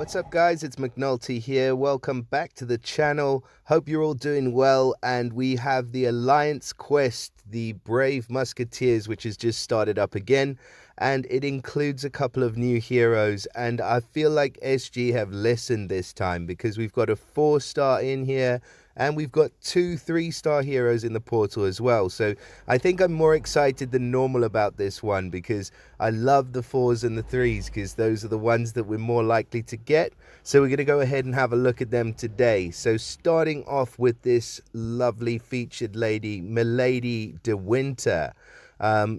what's up guys, it's McNulty here. Welcome back to the channel. Hope you're all doing well, and we have the Alliance Quest, the Brave Musketeers, which has just started up again, and it includes a couple of new heroes, and I feel like SG have listened this time because we've got a 4-star in here and we've got 2 3-star heroes in the portal as well. So I think I'm more excited than normal about this one because I love the 4s and the 3s because those are the ones that we're more likely to get. So we're going to go ahead and have a look at them today. So starting off with this lovely featured lady, Milady de Winter.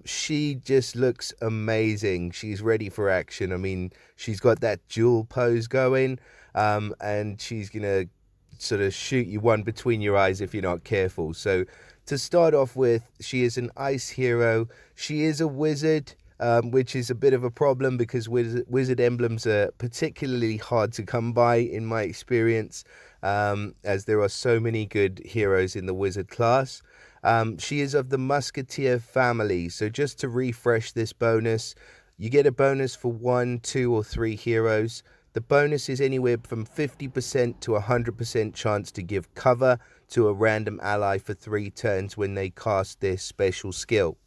She just looks amazing. She's ready for action. I mean, she's got that dual pose going, and she's going to sort of shoot you one between your eyes if you're not careful. So to start off with, she is an ice hero. She is a wizard, which is a bit of a problem because wizard emblems are particularly hard to come by in my experience, as there are so many good heroes in the wizard class. She is of the Musketeer family. So just to refresh this bonus, you get a bonus for 1, 2, or 3 heroes. The bonus is anywhere from 50% to 100% chance to give cover to a random ally for 3 turns when they cast their special skill.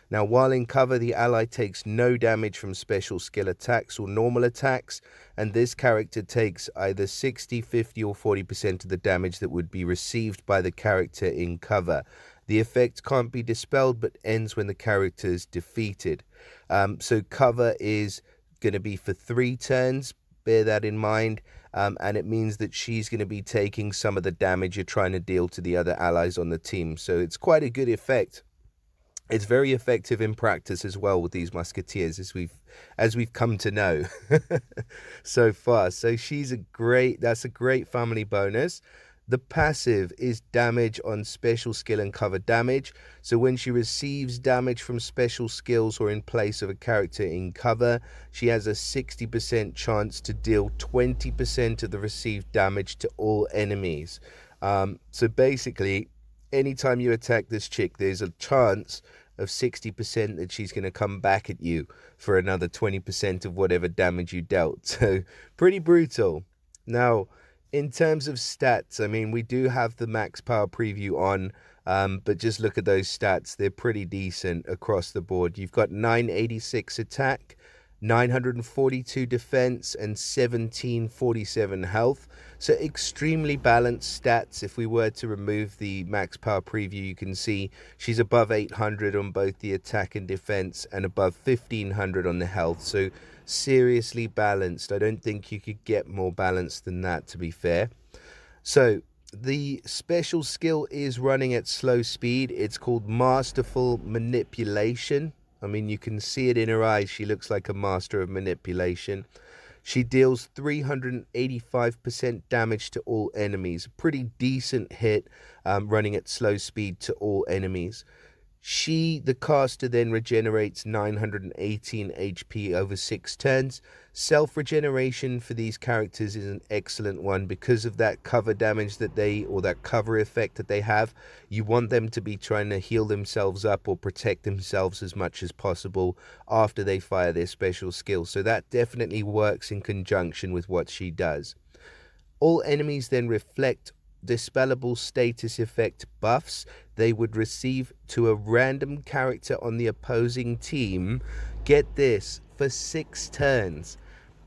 Now, while in cover, the ally takes no damage from special skill attacks or normal attacks, and this character takes either 60, 50, or 40% of the damage that would be received by the character in cover. The effect can't be dispelled but ends when the character is defeated. So cover is going to be for 3 turns. Bear that in mind, and it means that she's going to be taking some of the damage you're trying to deal to the other allies on the team. So it's quite a good effect. It's very effective in practice as well with these Musketeers, as we've come to know so far. So that's a great family bonus. The passive is damage on special skill and cover damage. So when she receives damage from special skills or in place of a character in cover, she has a 60% chance to deal 20% of the received damage to all enemies. So basically, anytime you attack this chick, there's a chance of 60% that she's going to come back at you for another 20% of whatever damage you dealt. So pretty brutal. Now, in terms of stats, I mean, we do have the max power preview on, but just look at those stats. They're pretty decent across the board. You've got 986 attack, 942 defense, and 1747 health. So extremely balanced stats. If we were to remove the max power preview, you can see she's above 800 on both the attack and defense and above 1500 on the health. So seriously balanced. I don't think you could get more balanced than that, to be fair. So the special skill is running at slow speed. It's called Masterful Manipulation. I mean, you can see it in her eyes. She looks like a master of manipulation. She deals 385% damage to all enemies. Pretty decent hit, running at slow speed to all enemies. The caster, then regenerates 918 HP over 6 turns. Self-regeneration for these characters is an excellent one because of that cover damage that cover effect that they have. You want them to be trying to heal themselves up or protect themselves as much as possible after they fire their special skill. So that definitely works in conjunction with what she does. All enemies then reflect dispellable status effect buffs they would receive to a random character on the opposing team, get this, for 6 turns.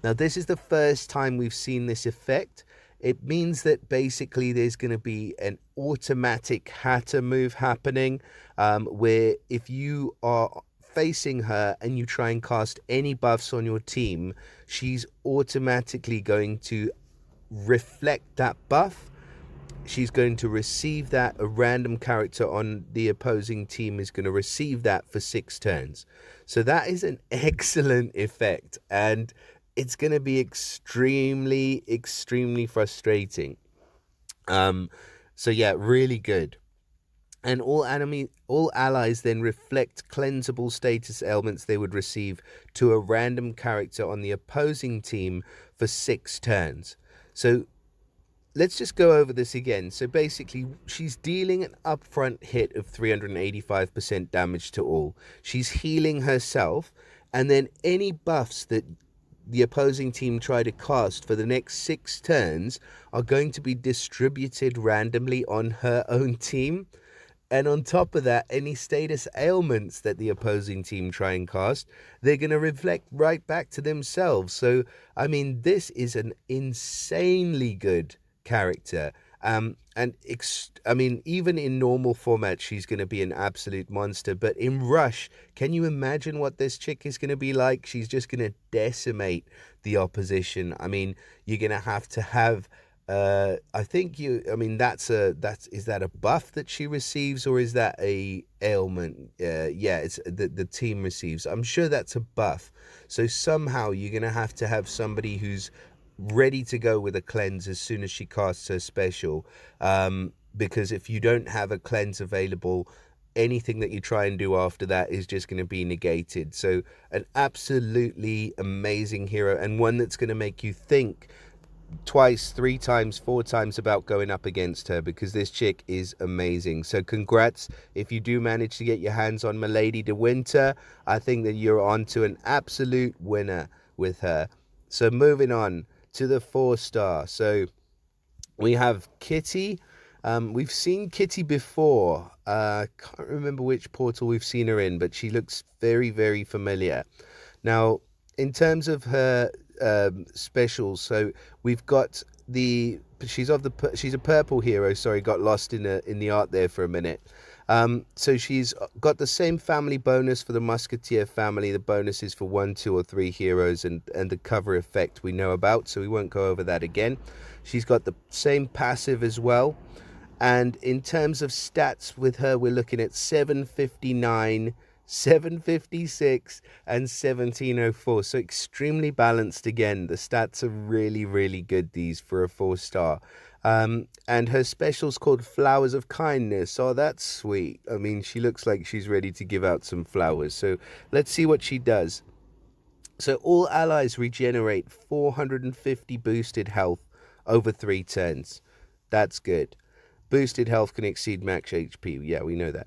Now this is the first time we've seen this effect. It means that basically there's going to be an automatic Hatter move happening, where if you are facing her and you try and cast any buffs on your team, she's automatically going to reflect that buff. She's going to receive that. A random character on the opposing team is going to receive that for 6 turns. So that is an excellent effect, and it's going to be extremely, extremely frustrating. So yeah, really good. And all allies then reflect cleansable status elements they would receive to a random character on the opposing team for 6 turns. So let's just go over this again. So basically, she's dealing an upfront hit of 385% damage to all. She's healing herself, and then any buffs that the opposing team try to cast for the next 6 turns are going to be distributed randomly on her own team. And on top of that, any status ailments that the opposing team try and cast, they're going to reflect right back to themselves. So, I mean, this is an insanely good character. I mean, even in normal format, she's going to be an absolute monster. But in Rush, can you imagine what this chick is going to be like? She's just going to decimate the opposition. I mean, you're going to have I think I mean, is that a buff that she receives, or is that a ailment? Yeah, it's the team receives. I'm sure that's a buff. So somehow you're going to have somebody who's ready to go with a cleanse as soon as she casts her special. Because if you don't have a cleanse available, anything that you try and do after that is just going to be negated. So an absolutely amazing hero, and one that's going to make you think twice, 3 times, 4 times about going up against her, because this chick is amazing. So congrats if you do manage to get your hands on Milady de Winter. I think that you're on to an absolute winner with her. So moving on to the 4-star. So we have Kitty. We've seen Kitty before. Can't remember which portal we've seen her in, but she looks very, very familiar. Now, in terms of her specials, so we've got she's a purple hero. Sorry, got lost in the art there for a minute. So she's got the same family bonus for the Musketeer family. The bonus is for 1, 2, or 3 heroes, and the cover effect we know about, so we won't go over that again. She's got the same passive as well. And in terms of stats with her, we're looking at 759, 756, and 1704. So extremely balanced again. The stats are really, really good, these, for a 4-star. And her special's called Flowers of Kindness. Oh, that's sweet. I mean, she looks like she's ready to give out some flowers. So let's see what she does. So all allies regenerate 450 boosted health over 3 turns. That's good. Boosted health can exceed max HP. Yeah, we know that.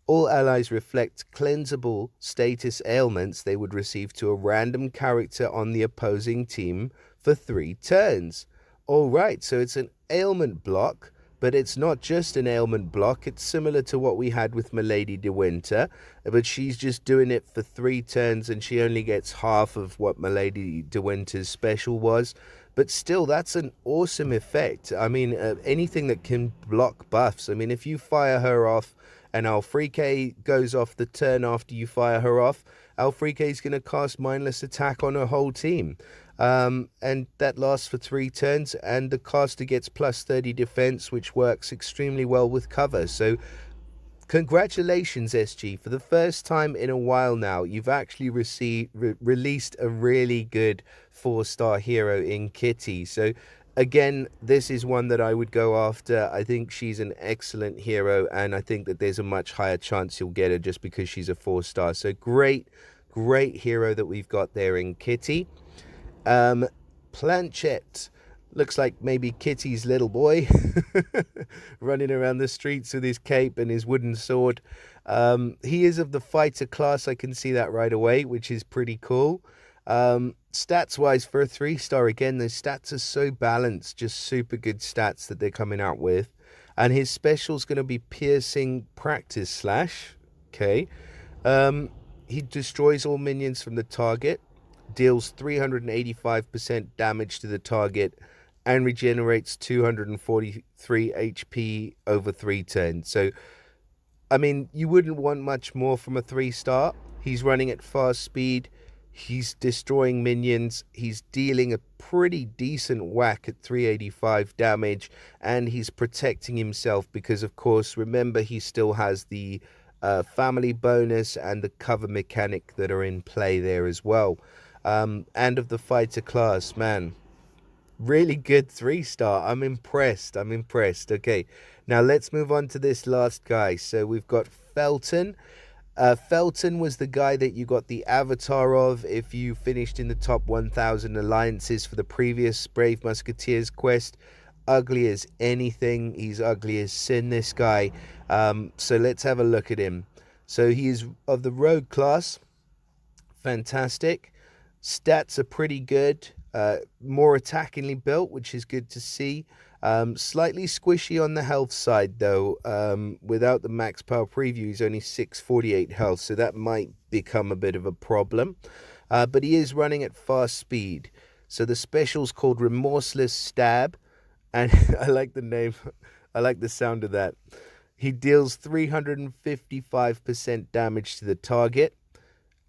All allies reflect cleansable status ailments they would receive to a random character on the opposing team for 3 turns. All right, so it's an ailment block, but it's not just an ailment block. It's similar to what we had with Milady de Winter, but she's just doing it for 3 turns, and she only gets half of what Milady de Winter's special was. But still, that's an awesome effect. I mean, anything that can block buffs. I mean, if you fire her off and Alfrike goes off the turn after you fire her off, Alfrike is going to cast Mindless Attack on her whole team. And that lasts for 3 turns, and the caster gets plus 30 defense, which works extremely well with cover. So congratulations, SG. For the first time in a while now, you've actually released a really good 4-star hero in Kitty. So again, this is one that I would go after. I think she's an excellent hero, and I think that there's a much higher chance you'll get her just because she's a 4-star. So great hero that we've got there in Kitty. Planchette. Looks like maybe Kitty's little boy running around the streets with his cape and his wooden sword. He is of the fighter class. I can see that right away, which is pretty cool. Stats-wise, for a 3-star, again, the stats are so balanced. Just super good stats that they're coming out with. And his special's going to be Piercing Practice Slash. Okay. He destroys all minions from the target, deals 385% damage to the target, and regenerates 243 HP over 3 turns. So, I mean, you wouldn't want much more from a 3-star. He's running at fast speed. He's destroying minions. He's dealing a pretty decent whack at 385 damage. And he's protecting himself because, of course, remember, he still has the family bonus and the cover mechanic that are in play there as well. And of the fighter class, man, really good 3-star. I'm impressed. Okay, now let's move on to this last guy. So we've got Felton. Felton was the guy that you got the avatar of if you finished in the top 1,000 alliances for the previous Brave Musketeers quest. Ugly as anything. He's ugly as sin, this guy. So let's have a look at him. So he is of the rogue class. Fantastic. Stats are pretty good. More attackingly built, which is good to see. Slightly squishy on the health side, though. Without the max power preview, he's only 648 health, so that might become a bit of a problem. But he is running at fast speed. So the special's called Remorseless Stab, and I like the name. I like the sound of that. He deals 355% damage to the target.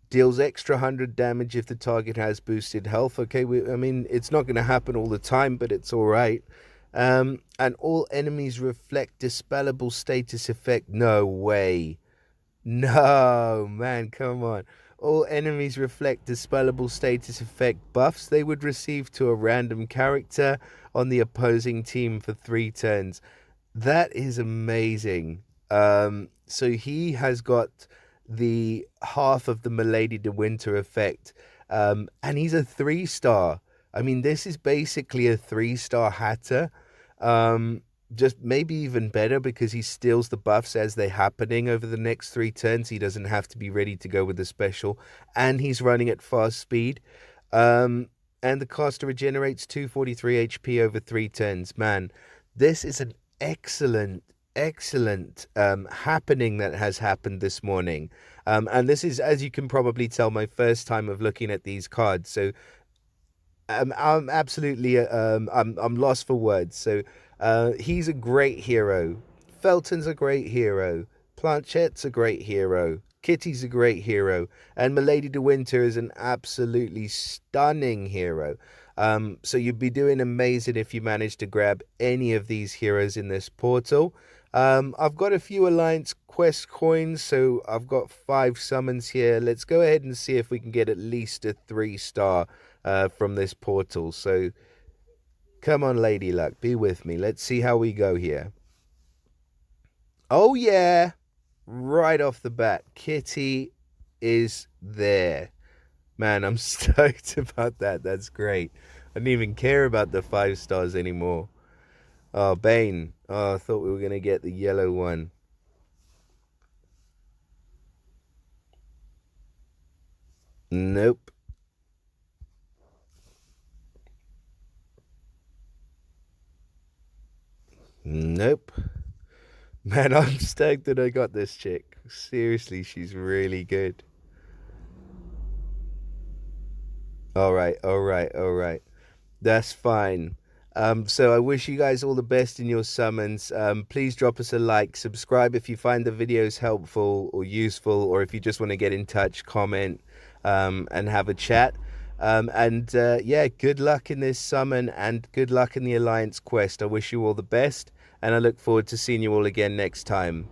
Deals extra 100 damage if the target has boosted health. Okay, I mean, it's not going to happen all the time, but it's all right. And all enemies reflect dispellable status effect. No way. No, man, come on. All enemies reflect dispellable status effect buffs they would receive to a random character on the opposing team for 3 turns. That is amazing. So he has got the half of the Milady de Winter effect, and he's a 3-star. I mean, this is basically a 3-star Hatter. Just maybe even better because he steals the buffs as they're happening over the next 3 turns. He doesn't have to be ready to go with the special, and he's running at fast speed. And the caster regenerates 243 HP over 3 turns. Man, this is an excellent happening that has happened this morning. And this is, as you can probably tell, my first time of looking at these cards. So I'm absolutely I'm lost for words. So he's a great hero. Felton's a great hero. Planchette's a great hero. Kitty's a great hero. And Milady de Winter is an absolutely stunning hero. So you'd be doing amazing if you manage to grab any of these heroes in this portal. I've got a few Alliance Quest coins, so I've got 5 summons here. Let's go ahead and see if we can get at least a 3-star from this portal. So come on, Lady Luck, be with me. Let's see how we go here. Oh yeah, right off the bat, Kitty is there. Man, I'm stoked about that. That's great. I didn't even care about the 5 stars anymore. Oh, Bane. Oh, I thought we were going to get the yellow one. Nope. Nope. Man, I'm stoked that I got this chick. Seriously, she's really good. All right. That's fine. So I wish you guys all the best in your summons. Please drop us a like, subscribe if you find the videos helpful or useful, or if you just want to get in touch, comment, and have a chat. Yeah, good luck in this summon and good luck in the Alliance quest. I wish you all the best, and I look forward to seeing you all again next time.